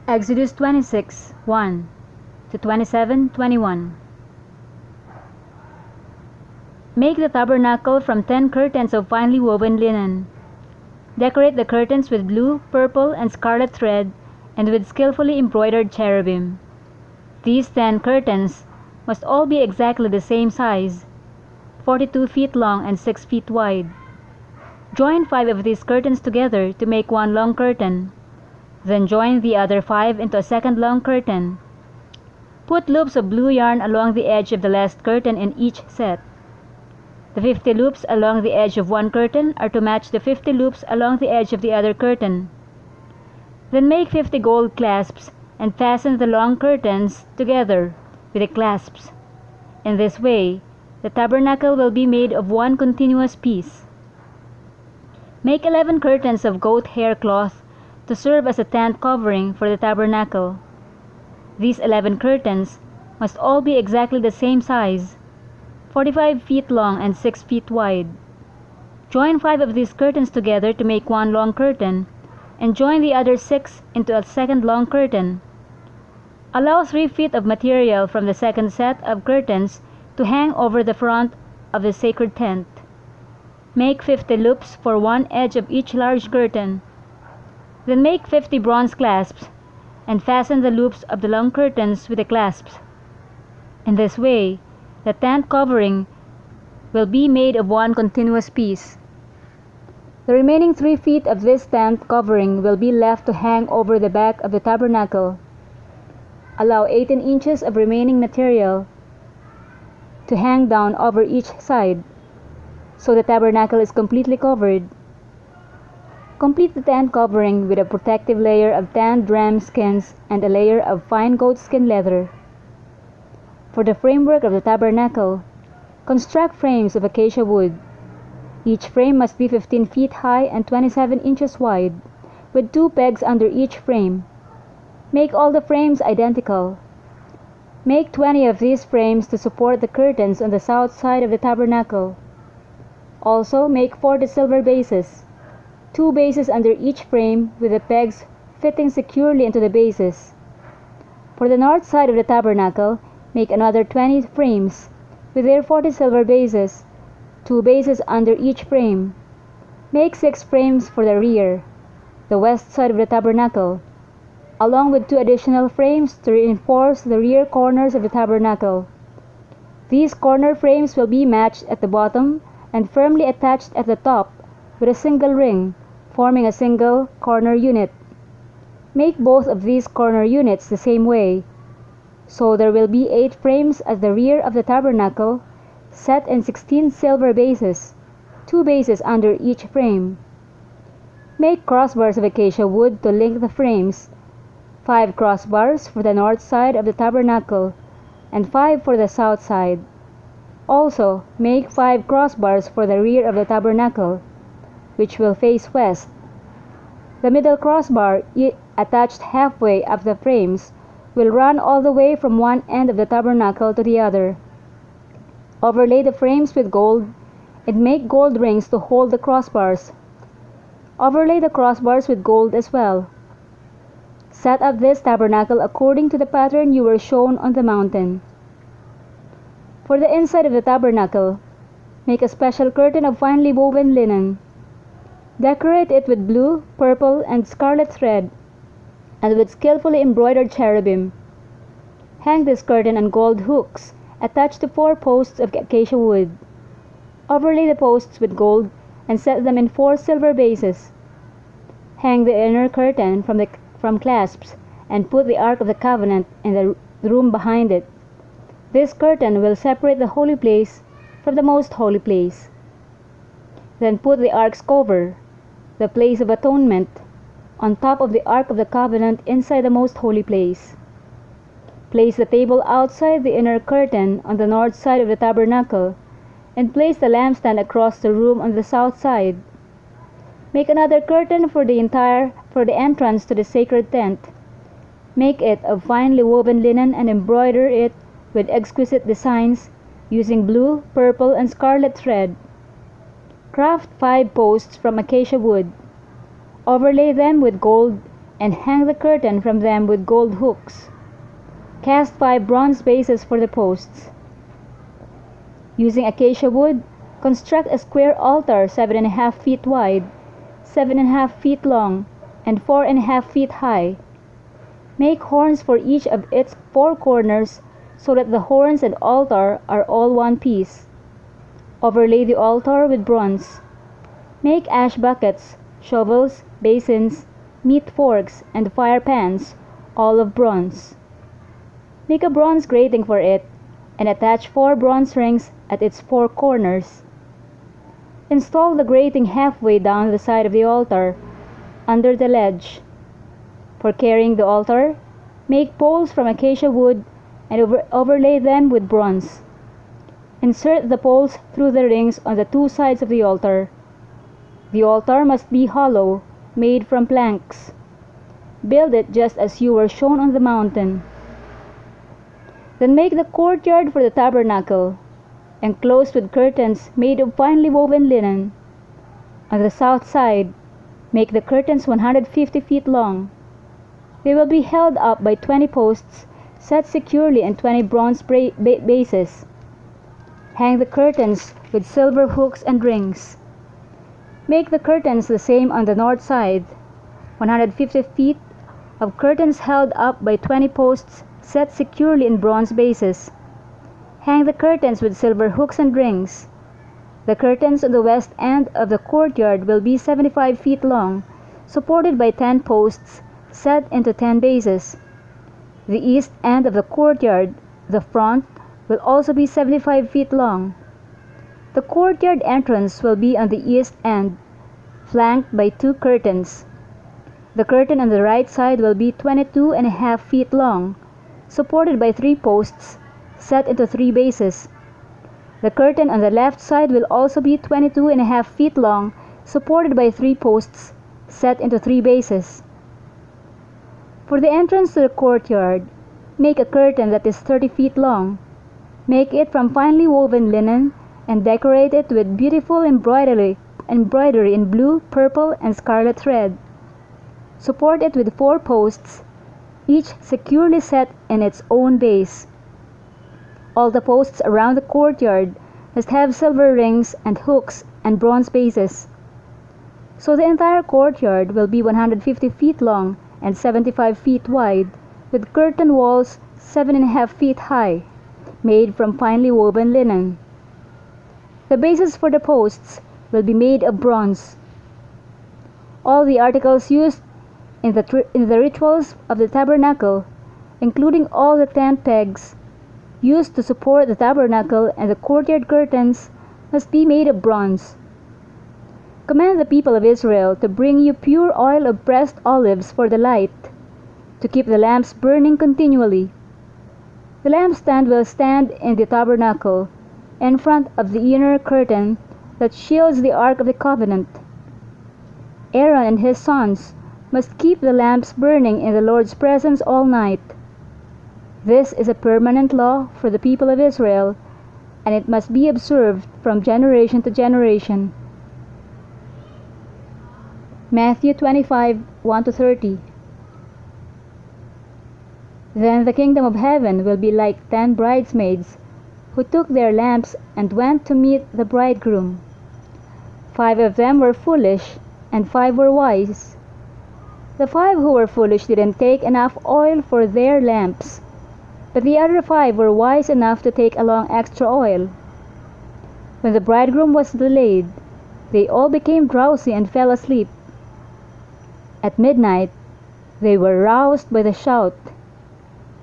Exodus 26, 1 to 27:21. Make the tabernacle from 10 curtains of finely woven linen. Decorate the curtains with blue, purple, and scarlet thread, and with skillfully embroidered cherubim. These 10 curtains must all be exactly the same size, 42 feet long and 6 feet wide. Join 5 of these curtains together to make one long curtain. Then join the other 5 into a second long curtain. Put loops of blue yarn along the edge of the last curtain in each set. The 50 loops along the edge of one curtain are to match the 50 loops along the edge of the other curtain. Then make 50 gold clasps and fasten the long curtains together with the clasps. In this way, the tabernacle will be made of one continuous piece. Make 11 curtains of goat hair cloth to serve as a tent covering for the tabernacle. These 11 curtains must all be exactly the same size, 45 feet long and 6 feet wide. Join 5 of these curtains together to make one long curtain, and join the other 6 into a second long curtain. Allow 3 feet of material from the second set of curtains to hang over the front of the sacred tent. Make 50 loops for one edge of each large curtain. Then make 50 bronze clasps and fasten the loops of the long curtains with the clasps. In this way, the tent covering will be made of one continuous piece. The remaining 3 feet of this tent covering will be left to hang over the back of the tabernacle. Allow 18 inches of remaining material to hang down over each side, so the tabernacle is completely covered. Complete the tent covering with a protective layer of tanned ram skins and a layer of fine goat skin leather. For the framework of the tabernacle, construct frames of acacia wood. Each frame must be 15 feet high and 27 inches wide, with 2 pegs under each frame. Make all the frames identical. Make 20 of these frames to support the curtains on the south side of the tabernacle. Also, make 40 silver bases, 2 bases under each frame with the pegs fitting securely into the bases. For the north side of the tabernacle, make another 20 frames with their 40 silver bases, 2 bases under each frame. Make 6 frames for the rear, the west side of the tabernacle, along with 2 additional frames to reinforce the rear corners of the tabernacle. These corner frames will be matched at the bottom and firmly attached at the top with a single ring, forming a single corner unit. Make both of these corner units the same way, so there will be 8 frames at the rear of the tabernacle, set in 16 silver bases, 2 bases under each frame. Make crossbars of acacia wood to link the frames, 5 crossbars for the north side of the tabernacle, and 5 for the south side. Also, make 5 crossbars for the rear of the tabernacle, which will face west. The middle crossbar, attached halfway up the frames, will run all the way from one end of the tabernacle to the other. Overlay the frames with gold and make gold rings to hold the crossbars. Overlay the crossbars with gold as well. Set up this tabernacle according to the pattern you were shown on the mountain. For the inside of the tabernacle, make a special curtain of finely woven linen. Decorate it with blue, purple, and scarlet thread, and with skillfully embroidered cherubim. Hang this curtain on gold hooks attached to 4 posts of acacia wood. Overlay the posts with gold and set them in 4 silver bases. Hang the inner curtain from clasps and put the Ark of the Covenant in the room behind it. This curtain will separate the holy place from the most holy place. Then put the Ark's cover, the place of atonement, on top of the Ark of the Covenant inside the most holy place. Place the table outside the inner curtain on the north side of the tabernacle, and place the lampstand across the room on the south side. Make another curtain for the entrance to the sacred tent. Make it of finely woven linen and embroider it with exquisite designs using blue, purple, and scarlet thread. Craft 5 posts from acacia wood. Overlay them with gold and hang the curtain from them with gold hooks. Cast 5 bronze bases for the posts. Using acacia wood, construct a square altar 7.5 feet wide, 7.5 feet long, and 4.5 feet high. Make horns for each of its 4 corners so that the horns and altar are all one piece. Overlay the altar with bronze. Make ash buckets, shovels, basins, meat forks, and fire pans, all of bronze. Make a bronze grating for it, and attach 4 bronze rings at its 4 corners. Install the grating halfway down the side of the altar, under the ledge. For carrying the altar, make poles from acacia wood and overlay them with bronze. Insert the poles through the rings on the 2 sides of the altar. The altar must be hollow, made from planks. Build it just as you were shown on the mountain. Then make the courtyard for the tabernacle, enclosed with curtains made of finely woven linen. On the south side, make the curtains 150 feet long. They will be held up by 20 posts set securely in 20 bronze bases. Hang the curtains with silver hooks and rings. Make the curtains the same on the north side, 150 feet of curtains held up by 20 posts set securely in bronze bases. Hang the curtains with silver hooks and rings. The curtains on the west end of the courtyard will be 75 feet long, supported by 10 posts set into 10 bases. The east end of the courtyard, the front, will also be 75 feet long. The courtyard entrance will be on the east end, flanked by 2 curtains. The curtain on the right side will be 22.5 feet long, supported by 3 posts set into 3 bases. The curtain on the left side will also be 22.5 feet long, supported by 3 posts set into 3 bases. For the entrance to the courtyard, make a curtain that is 30 feet long. Make it from finely woven linen and decorate it with beautiful embroidery in blue, purple, and scarlet thread. Support it with 4 posts, each securely set in its own base. All the posts around the courtyard must have silver rings and hooks and bronze bases. So the entire courtyard will be 150 feet long and 75 feet wide, with curtain walls 7.5 feet high, made from finely woven linen. The bases for the posts will be made of bronze. All the articles used in the rituals of the tabernacle, including all the tent pegs used to support the tabernacle and the courtyard curtains, must be made of bronze. Command the people of Israel to bring you pure oil of pressed olives for the light, to keep the lamps burning continually. The lampstand will stand in the tabernacle, in front of the inner curtain that shields the Ark of the Covenant. Aaron and his sons must keep the lamps burning in the Lord's presence all night. This is a permanent law for the people of Israel, and it must be observed from generation to generation. Matthew 25:1-30. Then the kingdom of heaven will be like 10 bridesmaids who took their lamps and went to meet the bridegroom. 5 of them were foolish, and 5 were wise. The 5 who were foolish didn't take enough oil for their lamps, but the other 5 were wise enough to take along extra oil. When the bridegroom was delayed, they all became drowsy and fell asleep. At midnight, they were roused by the shout,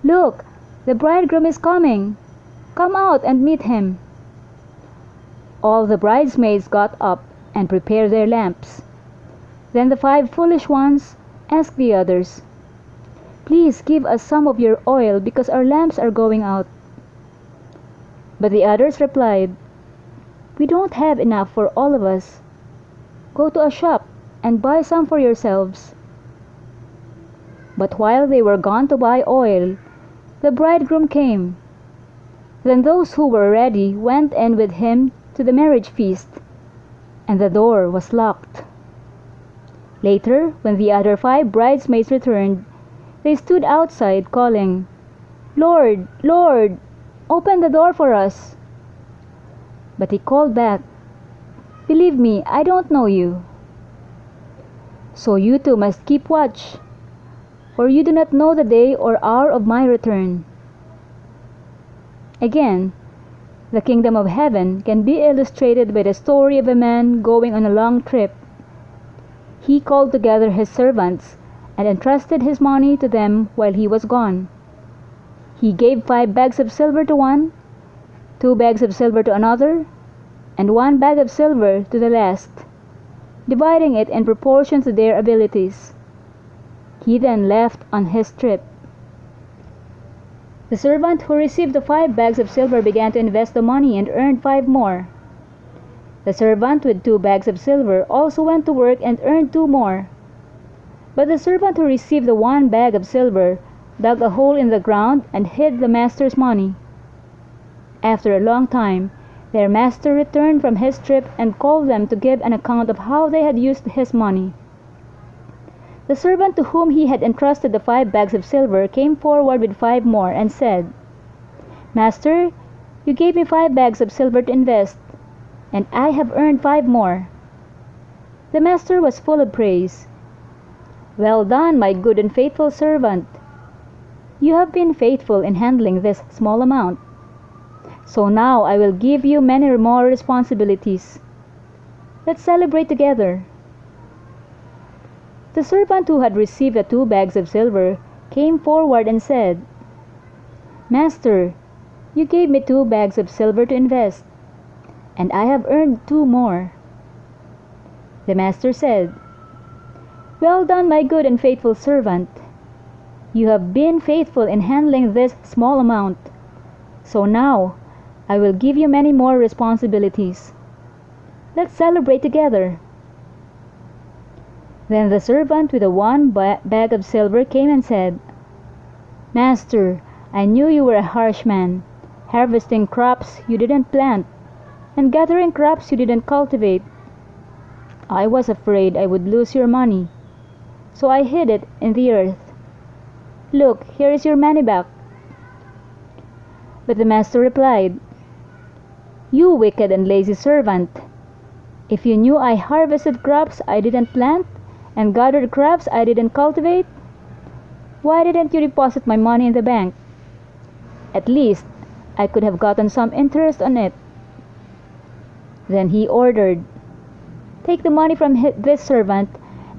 "Look, the bridegroom is coming! Come out and meet him!" All the bridesmaids got up and prepared their lamps. Then the 5 foolish ones asked the others, "Please give us some of your oil because our lamps are going out." But the others replied, "We don't have enough for all of us. Go to a shop and buy some for yourselves." But while they were gone to buy oil, the bridegroom came. Then those who were ready went in with him to the marriage feast, and the door was locked. Later, when the other 5 bridesmaids returned, they stood outside, calling, "Lord, Lord, open the door for us." But he called back, "Believe me, I don't know you." So you too must keep watch, for you do not know the day or hour of my return. Again, the kingdom of heaven can be illustrated by the story of a man going on a long trip. He called together his servants and entrusted his money to them while he was gone. He gave 5 bags of silver to one, 2 bags of silver to another, and 1 bag of silver to the last, dividing it in proportion to their abilities. He then left on his trip. The servant who received the 5 bags of silver began to invest the money and earned 5 more. The servant with 2 bags of silver also went to work and earned 2 more. But the servant who received the 1 bag of silver dug a hole in the ground and hid the master's money. After a long time, their master returned from his trip and called them to give an account of how they had used his money. The servant to whom he had entrusted the 5 bags of silver came forward with 5 more and said, "Master, you gave me 5 bags of silver to invest, and I have earned 5 more." The master was full of praise. "Well done, my good and faithful servant. You have been faithful in handling this small amount. So now I will give you many more responsibilities. Let's celebrate together." The servant who had received the 2 bags of silver came forward and said, "Master, you gave me 2 bags of silver to invest, and I have earned 2 more." The master said, "Well done, my good and faithful servant. You have been faithful in handling this small amount. So now I will give you many more responsibilities. Let's celebrate together." Then the servant with the 1 bag of silver came and said, "Master, I knew you were a harsh man, harvesting crops you didn't plant, and gathering crops you didn't cultivate. I was afraid I would lose your money, so I hid it in the earth. Look, here is your money back." But the master replied, "You wicked and lazy servant! If you knew I harvested crops I didn't plant, and gathered crops I didn't cultivate, why didn't you deposit my money in the bank? At least I could have gotten some interest on it." Then he ordered, "Take the money from this servant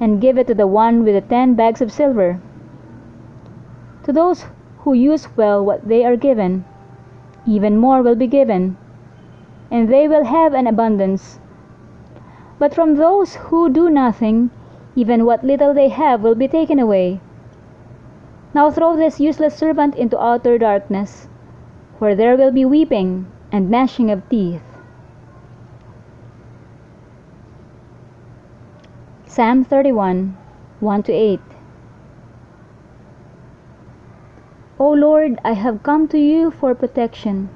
and give it to the one with the 10 bags of silver. To those who use well what they are given, even more will be given, and they will have an abundance. But from those who do nothing, even what little they have will be taken away. Now throw this useless servant into outer darkness, where there will be weeping and gnashing of teeth." Psalm 31, 1-8. O Lord, I have come to you for protection.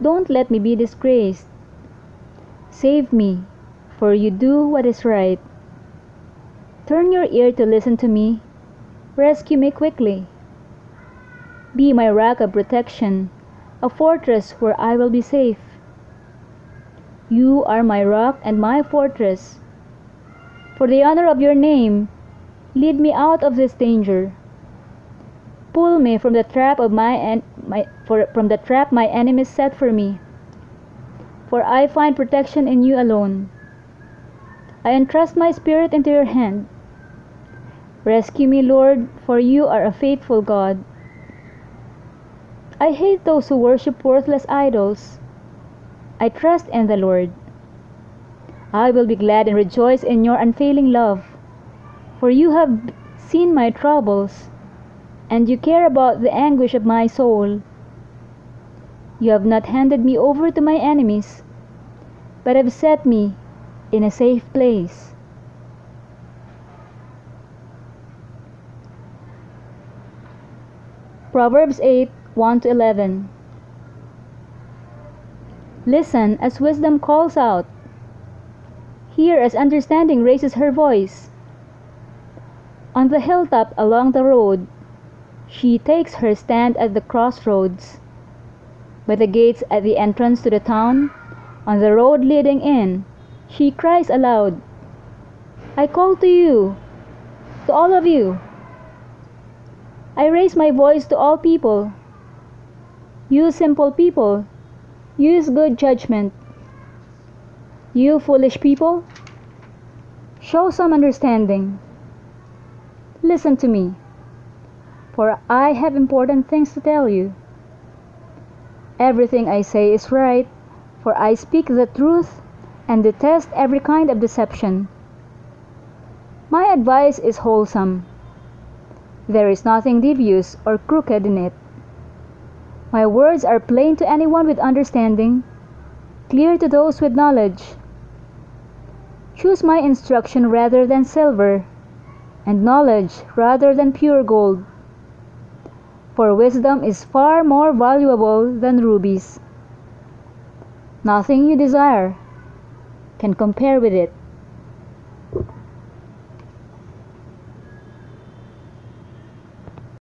Don't let me be disgraced. Save me, for you do what is right. Turn your ear to listen to me. Rescue me quickly. Be my rock of protection, a fortress where I will be safe. You are my rock and my fortress. For the honor of your name, lead me out of this danger. Pull me from the trap of from the trap my enemies set for me. For I find protection in you alone. I entrust my spirit into your hand. Rescue me, Lord, for you are a faithful God. I hate those who worship worthless idols. I trust in the Lord. I will be glad and rejoice in your unfailing love, for you have seen my troubles, and you care about the anguish of my soul. You have not handed me over to my enemies, but have set me in a safe place. Proverbs 8, 1-11. Listen as wisdom calls out. Hear as understanding raises her voice. On the hilltop along the road, she takes her stand at the crossroads. By the gates at the entrance to the town, on the road leading in, she cries aloud, "I call to you, to all of you. I raise my voice to all people. You simple people, use good judgment. You foolish people, show some understanding. Listen to me, for I have important things to tell you. Everything I say is right, for I speak the truth and detest every kind of deception. My advice is wholesome. There is nothing devious or crooked in it. My words are plain to anyone with understanding, clear to those with knowledge. Choose my instruction rather than silver, and knowledge rather than pure gold. For wisdom is far more valuable than rubies. Nothing you desire can compare with it.